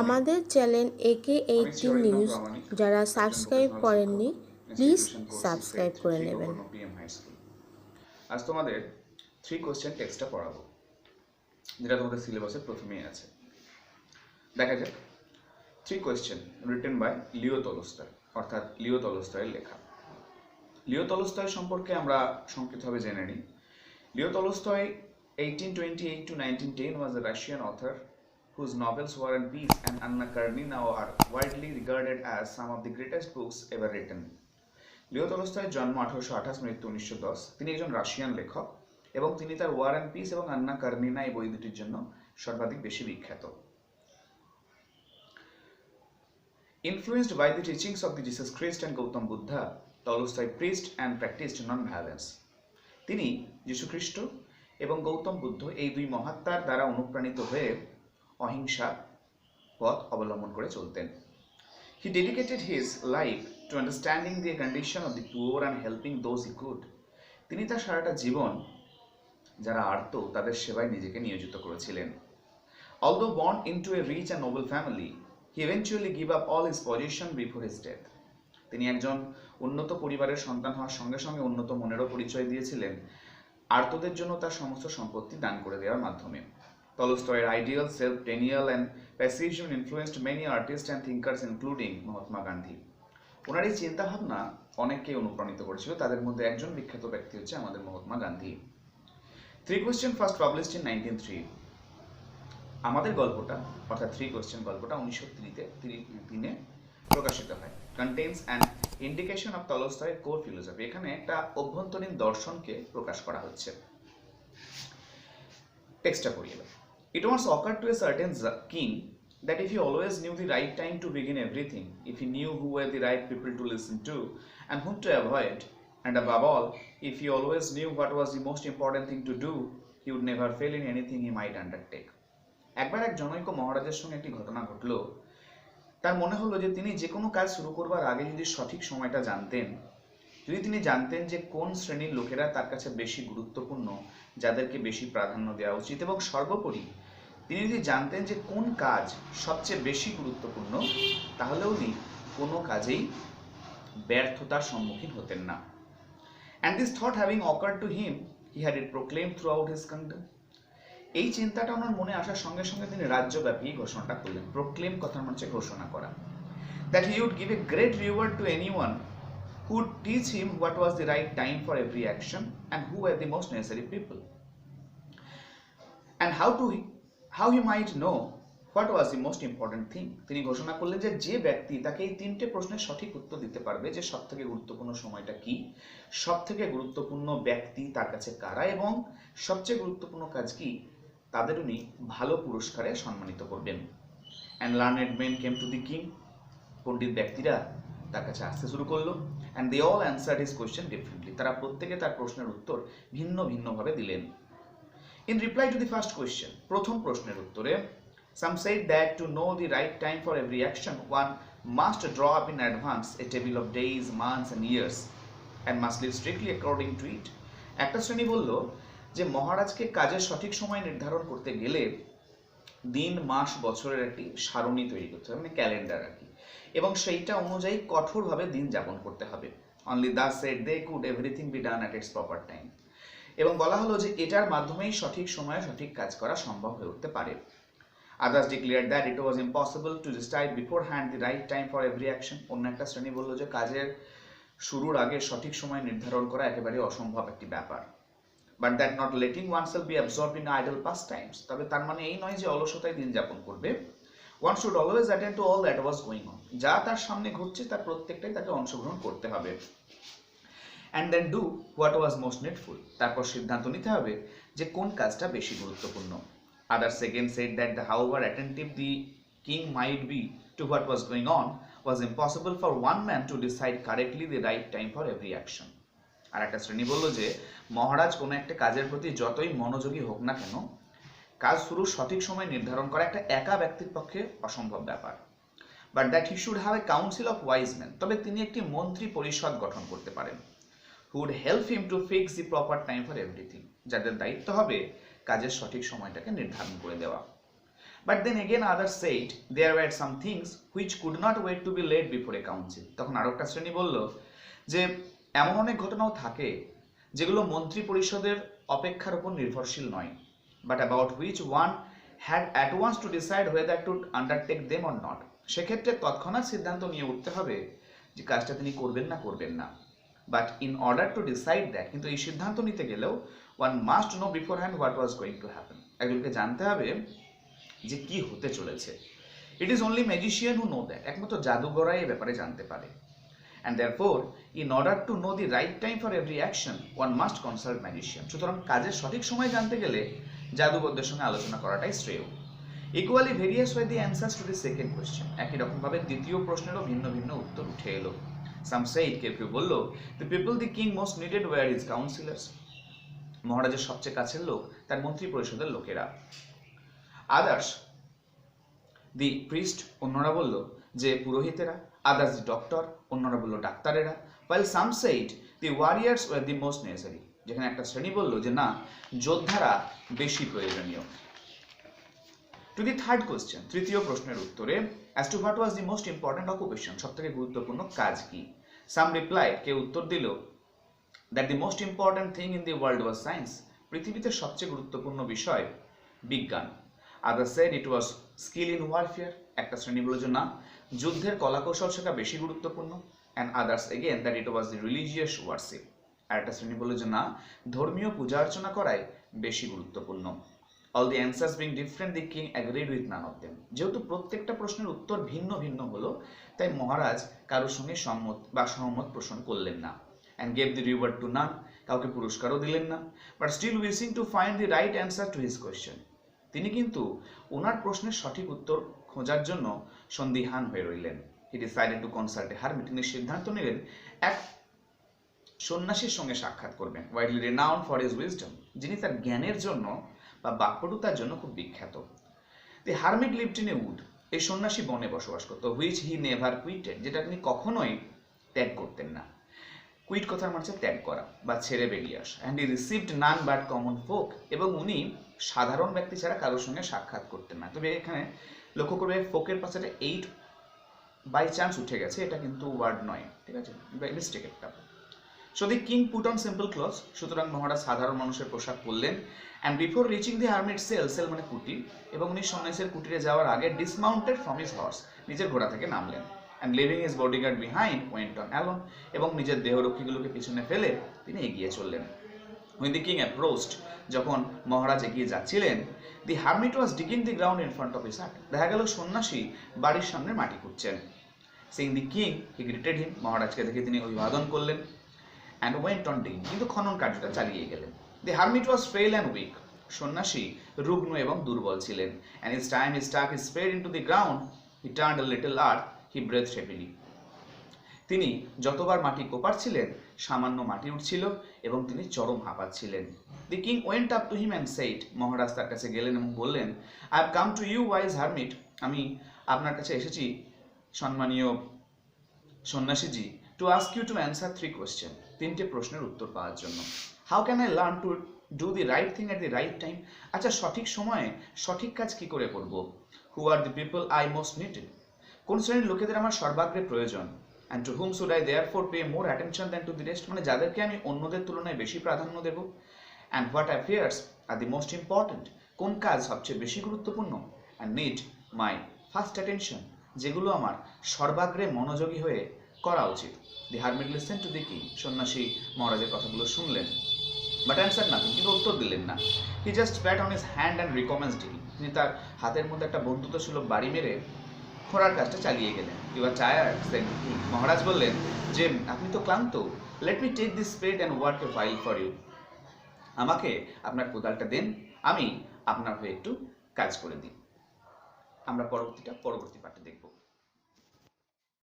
আমাদের channel AK18 news যারা subscribe করেননি প্লিজ সাবস্ক্রাইব করে নেবেন। আজ তোমাদের 3 কোশ্চেন টেক্সটটা পড়াবো, যেটা তোমাদের সিলেবাসের প্রথমেই আছে। দেখা যাক। 3 question written by Leo Tolstoy, অর্থাৎ লিও টলস্টয়ের লেখা। লিও টলস্টয় সম্পর্কে আমরা সংক্ষিপ্তভাবে জেনে নিই। Leo Tolstoy 1828 to 1910 was a Russian author whose novels War and Peace and Anna Karenina are widely regarded as some of the greatest books ever written. লিও টলস্টয়ের জন্ম 1828, মৃত্যু 1910। তিনি একজন রাশিয়ান লেখক এবং তিনি তার ওয়ার অ্যান্ড পিস এবং আন্না কারেনিনা এই বই দুটির জন্য সর্বাধিক বেশি বিখ্যাত। Influenced by the teachings of the Jesus Christ and Gautam Buddha, Tolstoy preached and practiced non-violence. তিনি যীশুখ্রিস্ট এবং গৌতম বুদ্ধ এই দুই মহাত্মার দ্বারা অনুপ্রাণিত হয়ে অহিংসা পথ অবলম্বন করে চলতেন। He dedicated his life to understanding the condition of the poor and helping those he could. তিনি তার সারাটা জীবন যারা আর্ত তাদের সেবায় নিজেকে নিয়োজিত করেছিলেন। Although born into a rich and noble family, he eventually gave up all his possession before his death. তিনি একজন উন্নত পরিবারের সন্তান হওয়ার সঙ্গে সঙ্গে উন্নত মনেরও পরিচয় দিয়েছিলেন আর্তদের জন্য তার সমস্ত সম্পত্তি দান করে দেওয়ার মাধ্যমে। Tolstoy's ideal, self-denial and pacifism influenced many artists and thinkers including Mahatma Gandhi. ওনার এই চিন্তাভাবনা অনেককে অনুপ্রাণিত করেছিল, তাদের মধ্যে একজন বিখ্যাত ব্যক্তি হচ্ছে আমাদের Mahatma Gandhi. 3 question first published in 1903। আমাদের গল্পটা অর্থাৎ 3 কোশ্চেন গল্পটা 1903 প্রকাশিত হয়। Contains an indication of Tolstoy's core philosophy. এখানে একটা অভ্যন্তরীণ দর্শনকে প্রকাশ করা হচ্ছে। টেক্সটটা পড়িয়ে দাও। It once occurred to a certain king that if he always knew the right time to begin everything, if he knew who were the right people to listen to and whom to avoid, and above all, if he always knew what was the most important thing to do, he would never fail in anything he might undertake. একবার এক জনৈক মহারাজের সঙ্গে একটি ঘটনা ঘটলো। তার মনে হলো যে তিনি যে কোনো কাজ শুরু করবার আগে যদি সঠিক সময়টা জানতেন, যদি তিনি জানতেন যে কোন শ্রেণীর লোকেরা তার কাছে বেশি গুরুত্বপূর্ণ, যাদেরকে বেশি প্রাধান্য দেওয়া উচিত, এবং সর্বোপরি তিনি যদি জানতেন যে কোন কাজ সবচেয়ে বেশি গুরুত্বপূর্ণ, তাহলে উনি কোনো কাজেই ব্যর্থতার সম্মুখীন হতেন না। And this thought having occurred to him, he had it proclaimed throughout his kingdom. এই চিন্তাটা ওনার মনে আসার সঙ্গে সঙ্গে তিনি রাজ্যব্যাপী ঘোষণাটা করলেন। প্রক্লেম কথার মানে হচ্ছে ঘোষণা করা। That he would give a great reward to anyone who would teach him what was the right time for every action and who were the most necessary people, and how he might know what was the most important thing. তিনি ঘোষণা করলেন যে যে ব্যক্তি তাকে এই 3টে প্রশ্নের সঠিক উত্তর দিতে পারবে, যে সবথেকে গুরুত্বপূর্ণ সময়টা কি, সবথেকে গুরুত্বপূর্ণ ব্যক্তি তার কাছে কারা, এবং সবচেয়ে গুরুত্বপূর্ণ কাজ কি, তাদের উনি ভালো পুরস্কারে সম্মানিত করবেন। And learned men came to the king. পণ্ডিত ব্যক্তিরা তার কাছে আসতে শুরু করলো। And they all answered his question differently. তারা প্রত্যেকে তার প্রশ্নের উত্তর ভিন্ন ভিন্নভাবে দিলেন। In reply to the first question, প্রথম প্রশ্নের উত্তরে, some said that to know the right time for every action, one must draw up in advance a table of days, months and years and must live strictly according to it. একটা শ্রেণী বলল যে মহারাজকে কাজের সঠিক সময় নির্ধারণ করতে গেলে দিন, মাস, বছরের একটি সারণী তৈরি করতে হবে, মানে ক্যালেন্ডার আর কি, এবং সেইটা অনুযায়ী কঠোরভাবে দিন যাপন করতে হবে। Only thus said they could everything be done at its proper time. এবং বলা হলো যে এটার মাধ্যমেই সঠিক সময়ে সঠিক কাজ করা সম্ভব হয়ে উঠতে পারে। Others declared that it was impossible to decide beforehand the right time for every action. অন্য একটা শ্রেণী বলল যে কাজের শুরুর আগে সঠিক সময় নির্ধারণ করা একেবারে অসম্ভব একটি ব্যাপার। But that not letting oneself be absorbed in idle pastimes. তবে তার মানে এই নয় যে অলসতায় দিন যাপন করবে। One should always attend to all that was going on. যা তার সামনে ঘটছে তার প্রত্যেকটাই তাকে অংশগ্রহণ করতে হবে। And then do what was most needful. তারপর সিদ্ধান্ত নিতে হবে যে কোন কাজটা বেশি গুরুত্বপূর্ণ। Others again said that however attentive the king might be to what was going on, was impossible for one man to decide correctly the right time for every action. আর একটা শ্রেণী বলল যে মহারাজ কোনো একটা কাজের প্রতি যতই মনোযোগী হোক না কেন, কাজ শুরুর সঠিক সময় নির্ধারণ করা একটা একা ব্যক্তির পক্ষে অসম্ভব ব্যাপার। But that he should have a council of wise man, তবে তিনি একটি মন্ত্রী পরিষদ গঠন করতে পারেন। Who would help him to fix the proper time for everything, যাদের দায়িত্ব হবে কাজের সঠিক সময়টাকে নির্ধারণ করে দেওয়া। But then again others said there were some things which could not wait to be laid before a council. তখন আরো একটা শ্রেণী বলল যে এমন অনেক ঘটনাও থাকে যেগুলো মন্ত্রী পরিষদের অপেক্ষার উপর নির্ভরশীল নয়, but about which one had at once to decide whether to undertake them or not. সেক্ষেত্রে তৎক্ষণাৎ সিদ্ধান্ত নিয়ে উঠতে হবে যে কাজটা তিনি করবেন না করবেন না। But in order to decide that, কিন্তু এই সিদ্ধান্ত নিতে গেলেও one must know beforehand what was going to happen. একজনকে জানতে হবে যে কি হতে চলেছে। It is only magician who know that. একমাত্র জাদুঘরাই এই ব্যাপারে জানতে পারে। And therefore, in order to know the right time for every action, one must consult magician. সুতরাং কাজের সঠিক সময় জানতে গেলে জাদুকরদের সঙ্গে আলোচনা করাটাই শ্রেয়। Equally various were the answers to the second question. একই রকম ভাবে দ্বিতীয় প্রশ্নেরও ভিন্ন ভিন্ন উত্তর উঠে এলো। Some said, কেউ কেউ বলল, the people the king most needed were his counselors. মহারাজের সবচেয়ে কাছের লোক তার মন্ত্রী পরিষদের লোকেরা। Others, the priest, অন্যরা বলল যে পুরোহিতেরা। Others, the doctor, অন্যরা বলল ডাক্তারেরা। While some said the warriors were the most necessary. যেখানে একটা শ্রেণী বলল যে না, যোদ্ধারা বেশি প্রয়োজনীয়। To the third question, তৃতীয় প্রশ্নের উত্তরে, as to what was the most important occupation, সবথেকে গুরুত্বপূর্ণ কাজ কি? Some replied, কেউ উত্তর দিল, that the most important thing in the world was science. পৃথিবীতে সবচেয়ে গুরুত্বপূর্ণ বিষয় বিজ্ঞান। Others said it was skill in warfare. একটা শ্রেণী বলল যে না, যুদ্ধের কলাকৌশল শেখা বেশি গুরুত্বপূর্ণ। And others again that it was the religious worship. আর একটা শ্রেণী বলল যে না, ধর্মীয় পূজা অর্চনা করাই বেশি গুরুত্বপূর্ণ। All the answers being different, the king agreed with none of them. যেহেতু প্রত্যেকটা প্রশ্নের উত্তর ভিন্ন ভিন্ন হলো, তাই মহারাজ কারোর সঙ্গে সহমত পোষণ করলেন না। And gave the reward to none, কাউকে পুরস্কারও দিলেন না। But still wishing to find the right answer to his question. তিনি কিন্তু ওনার প্রশ্নের সঠিক উত্তর খোঁজার জন্য সন্দিহান হয়ে রইলেন। He decided to consult a hermit. তিনি সিদ্ধান্ত নিলেন এক সন্ন্যাসীর সঙ্গে সাক্ষাৎ করবেন, widely renowned for his wisdom, যিনি তার জ্ঞানের জন্য বা বাক্পটুতার জন্য খুব বিখ্যাত। The hermit lived in a wood. এই সন্ন্যাসী বনে বসবাস করত, which he never quitted, যেটা তিনি কখনোই ত্যাগ করতেন না। কুইট কথার মানে ত্যাগ করা বা ছেড়ে বেরিয়ে আসা। And he received none but common folk. এবং উনি সাধারণ ব্যক্তি ছাড়া কারোর সঙ্গে সাক্ষাৎ করতেন না। তবে এখানে লক্ষ্য করবে ফোকের পাশে 8 বাই চান্স উঠে গেছে, এটা কিন্তু ওয়ার্ড নয়, ঠিক আছে, মিস্টেক একটা। So the king put on simple clothes. সুতরাং মহারাজ সাধারণ মানুষের পোশাক পরলেন। And before reaching the hermit's cell মানে কুটির, এবং উনি সন্ন্যাসীর কুটিরে যাওয়ার আগে dismounted from his horse, নিজের ঘোড়া থেকে নামলেন। And leaving his bodyguard behind, went on alone. এবং নিজের দেহরক্ষীগুলোকে পিছনে ফেলে তিনি এগিয়ে চললেন। When the king approached, যখন মহারাজ এগিয়ে যাচ্ছিলেন, the hermit was digging the ground in front of his hut. দেখা গেল সন্ন্যাসী বাড়ির সামনে মাটি খুঁড়ছেন। Seeing the king, he greeted him. মহারাজকে দেখে তিনি অভিবাদন করলেন। And went on digging. কিন্তু খনন কার্যটা চালিয়ে গেলেন। The hermit was frail and weak. সন্ন্যাসী রুগ্ন এবং দুর্বল ছিলেন। And each time he stuck his spade into the ground, he turned a little earth, he breathed heavily. তিনি যতবার মাটি কোপাচ্ছিলেন, সামান্য মাটি উঠছিল এবং তিনি চরম হাঁপাচ্ছিলেন। The king went up to him and said, মহারাজ তার কাছে গেলেন এবং বললেন, I have come to you, wise hermit. আমি আপনার কাছে এসেছি সম্মানীয় সন্ন্যাসীজি, to ask you to answer 3 questions. 3টে প্রশ্নের উত্তর পাওয়ার জন্য। How can I learn to do the right thing at the right time? আচ্ছা, সঠিক সময়ে সঠিক কাজ কি করে করব? Who are the people I most needed? কোন শ্রেণীর লোকেদের আমার সর্বাগ্রে প্রয়োজন? And to whom should I therefore pay more attention than to the rest? মানে যাদেরকে আমি অন্যদের তুলনায় বেশি প্রাধান্য দেব। And what affairs are the most important? কোন কাজ সবচেয়ে বেশি গুরুত্বপূর্ণ? And need my first attention, যেগুলো আমার সর্বাগ্রে মনোযোগী হয়ে করা উচিত। The hermit listened to the king. সন্ন্যাসী মহারাজের কথাগুলো শুনলেন, but answered nothing, কিন্তু উত্তর দিলেন না। He just pat on his hand and recommenced digging. তিনি তার হাতের মধ্যে একটা বন্ধুত্বসুলভ বাড়ি মেরে খোঁড়ার কাজটা চালিয়ে গেলেন। You are tired, said the king. মহারাজ বললেন যে আপনি তো ক্লান্ত। Let me take this spade and work a while for you. আমাকে আপনার কোদালটা দেন, আমি আপনার হয়ে একটু কাজ করে দিই। আমরা পরবর্তী পাঠে দেখব।